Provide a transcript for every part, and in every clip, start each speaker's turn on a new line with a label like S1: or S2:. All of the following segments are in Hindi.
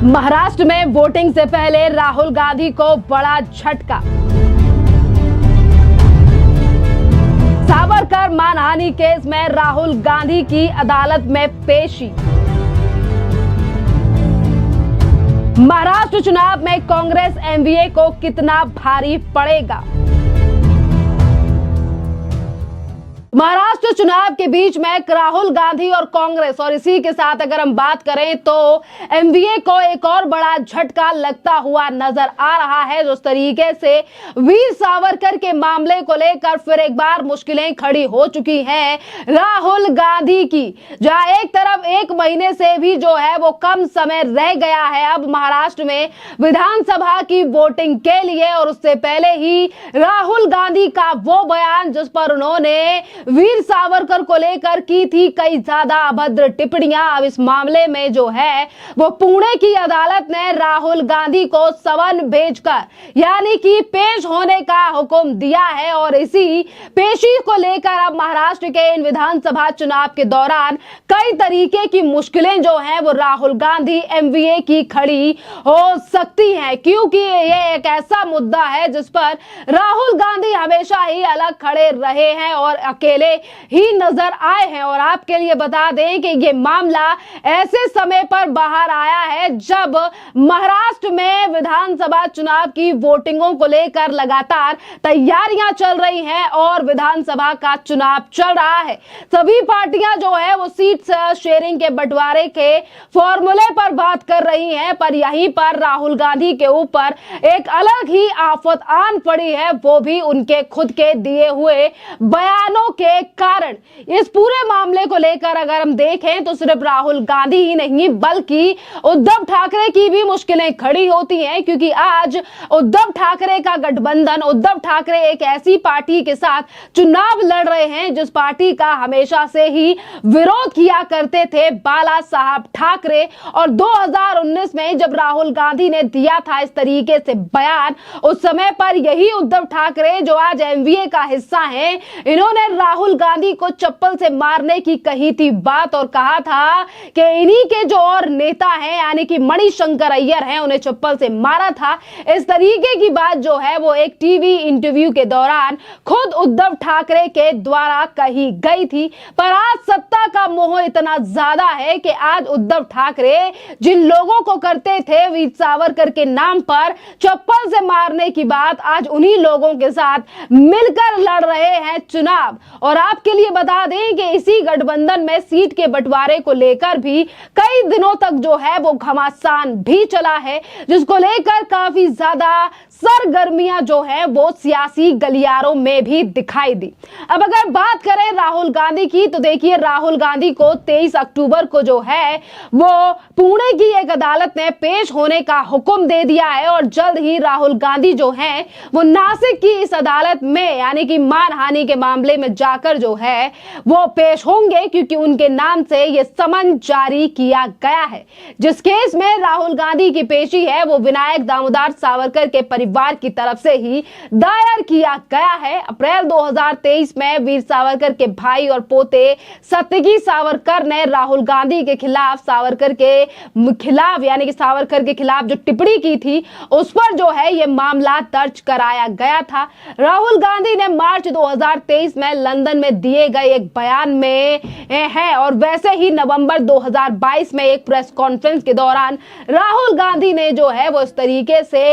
S1: महाराष्ट्र में वोटिंग से पहले राहुल गांधी को बड़ा झटका। सावरकर मानहानि केस में राहुल गांधी की अदालत में पेशी। महाराष्ट्र चुनाव में कांग्रेस एनडीए को कितना भारी पड़ेगा। महाराष्ट्र चुनाव के बीच में राहुल गांधी और कांग्रेस और इसी के साथ अगर हम बात करें तो एनडीए को एक और बड़ा झटका लगता हुआ नजर आ रहा है। जिस तरीके से वीर सावरकर के मामले को लेकर फिर एक बार मुश्किलें खड़ी हो चुकी हैं राहुल गांधी की, जहां एक तरफ 1 महीने से भी जो है वो कम समय रह गया है अब महाराष्ट्र में विधानसभा की वोटिंग के लिए, और उससे पहले ही राहुल गांधी का वो बयान जिस पर उन्होंने वीर सावरकर को लेकर की थी कई ज्यादा अभद्र टिप्पणियां। अब इस मामले में जो है वो पुणे की अदालत ने राहुल गांधी को समन भेजकर यानी कि पेश होने का हुक्म दिया है, और इसी पेशी को लेकर अब महाराष्ट्र के इन विधानसभा चुनाव के दौरान कई तरीके की मुश्किलें जो हैं वो राहुल गांधी एमवीए की खड़ी हो सकती हैं, क्योंकि ये एक ऐसा मुद्दा है जिस पर राहुल गांधी हमेशा ही अलग खड़े रहे हैं और अकेले ही नजर आए हैं। और आपके लिए बता दें कि ये मामला ऐसे समय पर बाहर आया है जब महाराष्ट्र में विधानसभा चुनाव की वोटिंगों को लेकर लगातार तैयारियां चल रही हैं और विधानसभा का चुनाव चल रहा है। सभी पार्टियां जो है वो सीट शेयरिंग के बंटवारे के फॉर्मूले पर बात कर रही हैं, पर यहीं पर राहुल गांधी के ऊपर एक अलग ही आफत आन पड़ी है, वो भी उनके खुद के दिए हुए बयानों के कारण। इस पूरे मामले को लेकर अगर हम देखें तो सिर्फ राहुल गांधी ही नहीं बल्कि उद्धव ठाकरे की भी मुश्किलें खड़ी होती हैं, क्योंकि आज उद्धव ठाकरे का गठबंधन, उद्धव ठाकरे एक ऐसी पार्टी के साथ चुनाव लड़ रहे हैं जिस पार्टी का हमेशा से ही विरोध किया करते थे बाला साहब ठाकरे। और 2019 में जब राहुल गांधी ने दिया था इस तरीके से बयान, उस समय पर यही उद्धव ठाकरे जो आज एमवीए का हिस्सा हैं, इन्होंने राहुल गांधी को चप्पल से मारने की कही थी बात और कहा था कि इन्हीं के जो और नेता हैं यानी कि मणिशंकर अय्यर हैं उन्हें चप्पल से मारा था। इस तरीके की बात जो है वो एक टीवी इंटरव्यू के दौरान खुद उद्धव ठाकरे के द्वारा कही गई थी। पर आज सत्ता का मोह इतना ज्यादा है कि आज उद्धव ठाकरे जिन लोगों को करते थे वीर सावरकर के नाम पर चप्पल से मारने की बात, आज उन्हीं लोगों के साथ मिलकर लड़ रहे हैं चुनाव। और आपके लिए बता दें कि इसी गठबंधन में सीट के बंटवारे को लेकर भी कई दिनों तक जो है वो घमासान भी चला है, जिसको लेकर काफी ज्यादा सरगर्मियां जो है वो सियासी गलियारों में भी दिखाई दी। अब अगर बात करें राहुल गांधी की तो देखिए राहुल गांधी को 23 अक्टूबर को जो है वो पुणे की एक अदालत ने पेश होने का हुक्म दे दिया है, और जल्द ही राहुल गांधी जो है वो नासिक की इस अदालत में यानी कि मानहानि के मामले में जाकर जो है वो पेश होंगे, क्योंकि उनके नाम से ये समन जारी किया गया है। जिस केस में राहुल गांधी की पेशी है वो विनायक दामोदर सावरकर के परिवार की तरफ से ही दायर किया गया है। अप्रैल 2023 में वीर सावरकर के भाई और पोते सत्यगी सावरकर ने राहुल गांधी के खिलाफ सावरकर के खिलाफ जो टिप्पणी की थी उस पर जो है ये मामला दर्ज कराया गया था। राहुल गांधी ने मार्च 2023 में लंदन में दिए गए एक बयान में है, और वैसे ही नवंबर 2022 में एक प्रेस कॉन्फ्रेंस के दौरान राहुल गांधी ने जो है वो इस तरीके से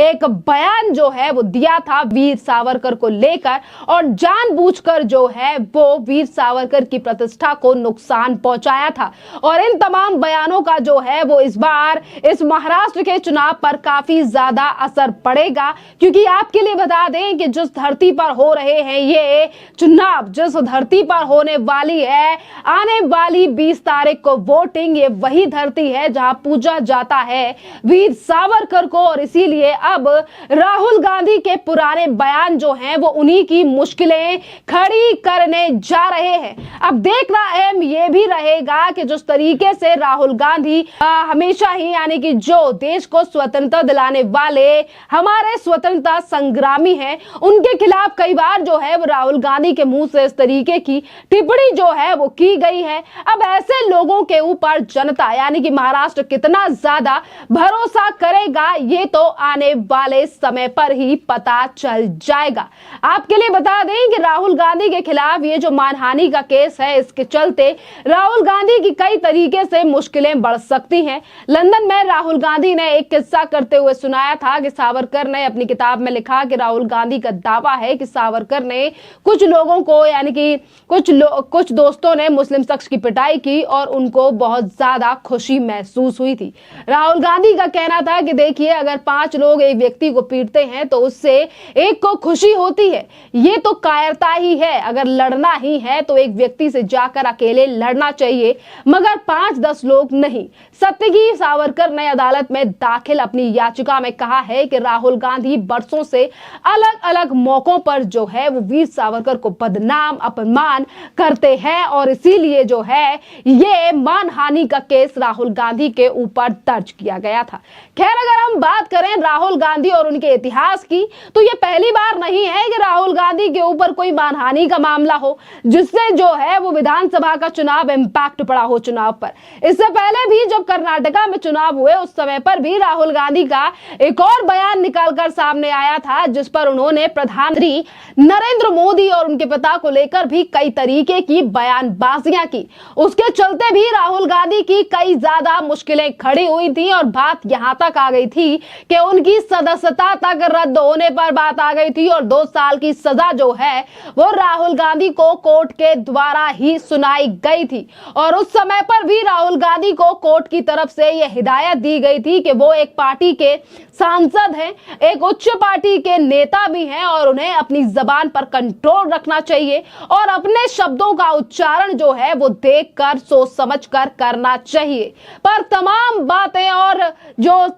S1: एक बयान जो है वो दिया था वीर सावरकर को लेकर, और जानबूझकर जो है वो वीर सावरकर की प्रतिष्ठा को नुकसान पहुंचाया था। और इन तमाम बयानों का जो है वो इस बार इस महाराष्ट्र के चुनाव पर काफी ज्यादा असर पड़ेगा, क्योंकि आपके लिए बता दें कि जिस धरती पर हो रहे हैं ये चुनाव, जिस धरती पर होने वाली है आने वाली 20 तारीख को वोटिंग, ये वही धरती है जहां पूजा जाता है वीर सावरकर को। और इसीलिए अब राहुल गांधी के पुराने बयान जो हैं वो उन्हीं की मुश्किलें खड़ी करने जा रहे हैं। अब देखना अहम ये भी रहेगा कि जिस तरीके से राहुल गांधी हमेशा ही यानी कि जो देश को स्वतंत्रता दिलाने वाले हमारे स्वतंत्रता संग्रामी हैं, उनके खिलाफ कई बार जो है वो राहुल गांधी के मुंह मुंह से इस तरीके की टिप्पणी जो है वो की गई है। अब ऐसे लोगों के ऊपर जनता यानी कि महाराष्ट्र कितना ज्यादा भरोसा करेगा ये तो आने वाले समय पर ही पता चल जाएगा। आपके लिए बता दें कि राहुल गांधी के खिलाफ ये जो मानहानि का केस है, इसके चलते राहुल गांधी की कई तरीके से मुश्किलें बढ़ सकती हैं। लंदन में राहुल गांधी ने एक किस्सा करते हुए सुनाया था कि सावरकर ने अपनी किताब में लिखा कि राहुल गांधी का दावा है कि सावरकर ने कुछ लोगों को यानी कि कुछ दोस्तों ने मुस्लिम शख्स की पिटाई की और उनको बहुत ज्यादा खुशी महसूस हुई थी। राहुल गांधी का कहना था कि देखिए, अगर 5 लोग एक व्यक्ति को पीटते हैं तो उससे एक को खुशी होती है, ये तो कायरता ही है। अगर लड़ना ही है तो एक व्यक्ति से जाकर अकेले लड़ना चाहिए, मगर 5-10 लोग नहीं। सत्यगी सावरकर ने अदालत में दाखिल अपनी याचिका में कहा है कि राहुल गांधी बरसों से अलग अलग मौकों पर जो है वो वीर सावरकर को बदनाम अपमान करते हैं और इसीलिए जो है ये मानहानि का केस राहुल गांधी के ऊपर दर्ज किया गया था। खैर, अगर हम बात करें राहुल गांधी और उनके इतिहास की, तो ये पहली बार नहीं है कि राहुल गांधी के ऊपर कोई मानहानि का मामला हो जिससे जो है वो विधानसभा का चुनाव इंपैक्ट पड़ा हो चुनाव पर। इससे पहले भी जब कर्नाटका में चुनाव हुए उस समय पर भी राहुल गांधी का एक और बयान निकलकर सामने आया था, जिस पर उन्होंने प्रधानमंत्री नरेंद्र मोदी और उनके पिता को लेकर भी कई तरीके की बयानबाजियां की। उसके चलते भी राहुल गांधी की कई ज्यादा मुश्किलें खड़ी हुई थी और बात यहां तक आ गई थी कि उनकी सदस्यता तक रद्द होने पर बात आ गई थी और 2 साल की सजा जो है वो राहुल गांधी को कोर्ट के द्वारा ही सुनाई गई थी। और उस समय पर भी राहुल गांधी को कोर्ट की तरफ से यह हिदायत दी गई थी कि वो एक पार्टी के सांसद हैं, एक उच्च पार्टी के नेता भी हैं और उन्हें अपनी जबान पर कंट्रोल रखना चाहिए और अपने शब्दों का उच्चारण जो है वो देखकर सोच समझकर करना चाहिए। पर तमाम बातें और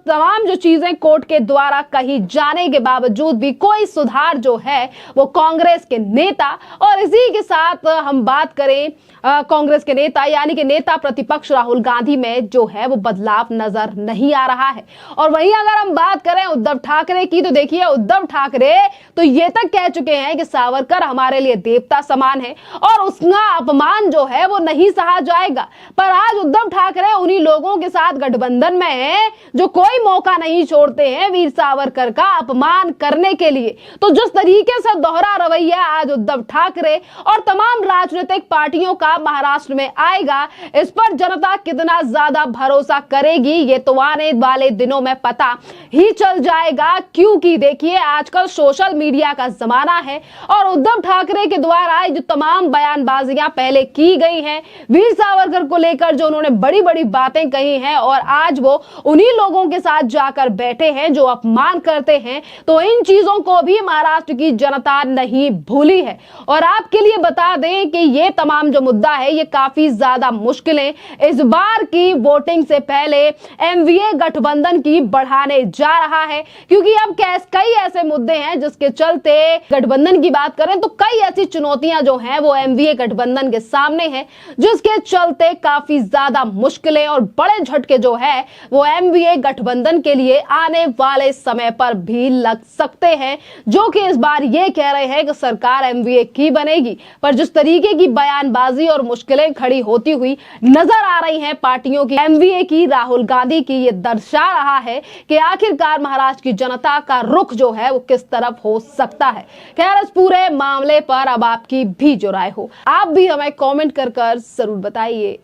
S1: तमाम चीजें कोर्ट के द्वारा कही जाने के बावजूद भी कोई सुधार जो है वो कांग्रेस के नेता और इसी के साथ हम बात करें कांग्रेस के नेता यानी कि नेता प्रतिपक्ष राहुल गांधी में जो है वो बदलाव नजर नहीं आ रहा है। और वहीं अगर हम बात करें उद्धव ठाकरे की, तो देखिए, उद्धव ठाकरे तो ये तक कह चुके हैं कि सावरकर हमारे लिए देवता समान है और उसका अपमान जो है वो नहीं सहा जाएगा। पर आज उद्धव ठाकरे उन्हीं लोगों के साथ गठबंधन में है जो कोई मौका नहीं छोड़ते हैं वीर सावरकर का अपमान करने के लिए। तो जिस तरीके से दोहरा रवैया आज उद्धव ठाकरे और तमाम राजनीतिक पार्टियों का महाराष्ट्र में आएगा, इस पर जनता कितना ज्यादा भरोसा करेगी ये तो आने वाले दिनों में पता ही चल जाएगा। क्योंकि देखिए, आजकल सोशल मीडिया का जमाना है और उद्धव ठाकरे के द्वारा जो तमाम बयानबाजियां पहले की गई हैं वीर सावरकर को लेकर, जो उन्होंने बड़ी बड़ी बातें कही हैं और आज वो उन्हीं लोगों के साथ जाकर बैठे हैं जो अपमान करते हैं, तो इन चीजों को भी महाराष्ट्र की जनता नहीं भूली है। और आपके लिए बता दें कि ये तमाम जो मुद्दा है ये काफी ज्यादा मुश्किलें इस बार की वोटिंग से पहले एमवीए गठबंधन की बढ़ाने जा रहा है, क्योंकि अब कई ऐसे मुद्दे हैं जिसके चलते गठबंधन की बात करें तो कई ऐसी चुनौतियां जो हैं वो एमवीए गठबंधन के सामने हैं, जिसके चलते काफी ज्यादा मुश्किलें और बड़े झटके जो है वो एमवीए गठबंधन के लिए आने वाले समय पर भी लग सकते हैं, जो कि इस बार ये कह रहे हैं कि सरकार एमवीए की बनेगी। पर जिस तरीके की बयानबाजी और मुश्किलें खड़ी होती हुई नजर आ रही हैं पार्टियों की एमवीए की, राहुल गांधी की, ये दर्शा रहा है कि आखिरकार महाराष्ट्र की जनता का रुख जो है वो किस तरफ हो सकता है। खैर, इस पूरे मामले पर अब आपकी भी जो राय हो, आप भी हमें कमेंट कर जरूर बताइए।